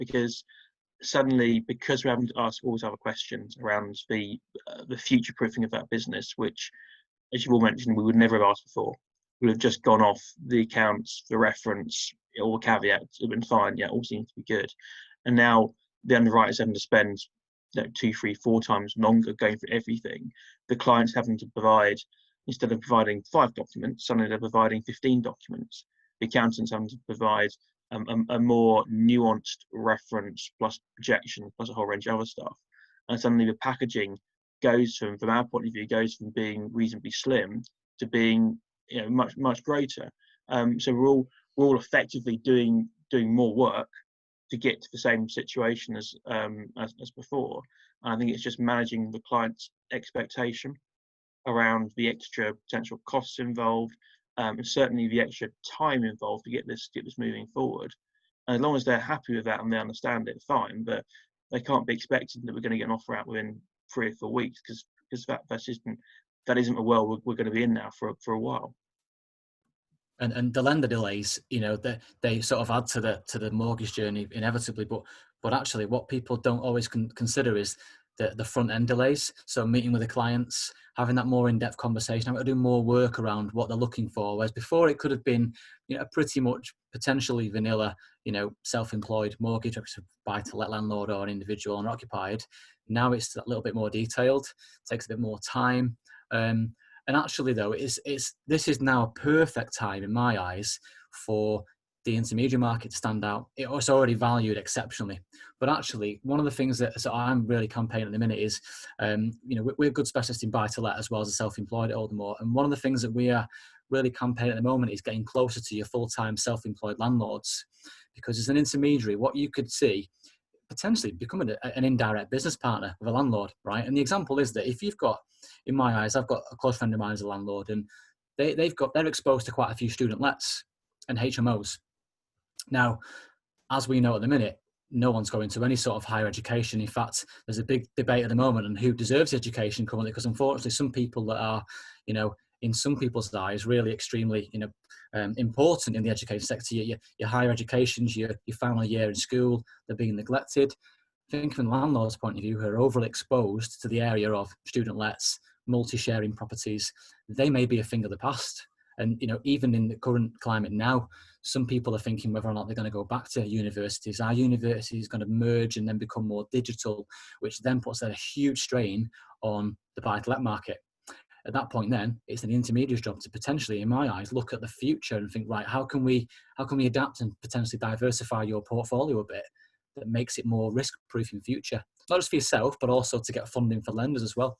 because suddenly, because we're having to ask all these other questions around the future proofing of that business, which, as you've all mentioned, we would never have asked before. We would have just gone off the accounts, the reference, all the caveats have been fine. Yeah, all seems to be good. And now the underwriters having to spend 2, 3, 4 times longer going through everything. The client's having to provide, instead of providing 5 documents, suddenly they're providing 15 documents. The accountant's having to provide a more nuanced reference plus projection plus a whole range of other stuff. And suddenly the packaging goes from our point of view, goes from being reasonably slim to being much greater. So we're all effectively doing more work to get to the same situation as before. And I think it's just managing the client's expectation around the extra potential costs involved, and certainly the extra time involved to get this moving forward. And as long as they're happy with that and they understand it, fine. But they can't be expecting that we're going to get an offer out within 3 or 4 weeks, because that isn't a world we're going to be in now for a while. And the lender delays, they sort of add to the mortgage journey inevitably. But actually, what people don't always consider is the front end delays. So meeting with the clients, having that more in-depth conversation, having to do more work around what they're looking for. Whereas before it could have been, a pretty much potentially vanilla, self-employed mortgage, buy-to-let landlord or an individual owner occupied. Now it's a little bit more detailed, takes a bit more time. And actually, though, this is now a perfect time in my eyes for the intermediary market to stand out. It's already valued exceptionally. But actually, one of the things that I'm really campaigning at the minute is, we're good specialists in buy-to-let as well as a self-employed at Aldermore. And one of the things that we are really campaigning at the moment is getting closer to your full-time self-employed landlords. Because as an intermediary, what you could see, potentially becoming an indirect business partner with a landlord, right? And the example is that if you've got, in my eyes, I've got a close friend of mine as a landlord, and they're exposed to quite a few student lets and HMOs. Now, as we know at the minute, no one's going to any sort of higher education. In fact, there's a big debate at the moment on who deserves education currently, because unfortunately some people that are, in some people's eyes, really extremely, important in the education sector, your higher educations, your final year in school, they're being neglected. I think from the landlord's point of view, who are overly exposed to the area of student lets, multi-sharing properties, they may be a thing of the past. And, even in the current climate now, some people are thinking whether or not they're going to go back to universities. Are universities going to merge and then become more digital, which then puts a huge strain on the buy-to-let market? At that point, then it's an intermediary's job to potentially, in my eyes, look at the future and think, right, how can we adapt and potentially diversify your portfolio a bit that makes it more risk-proof in future, not just for yourself, but also to get funding for lenders as well.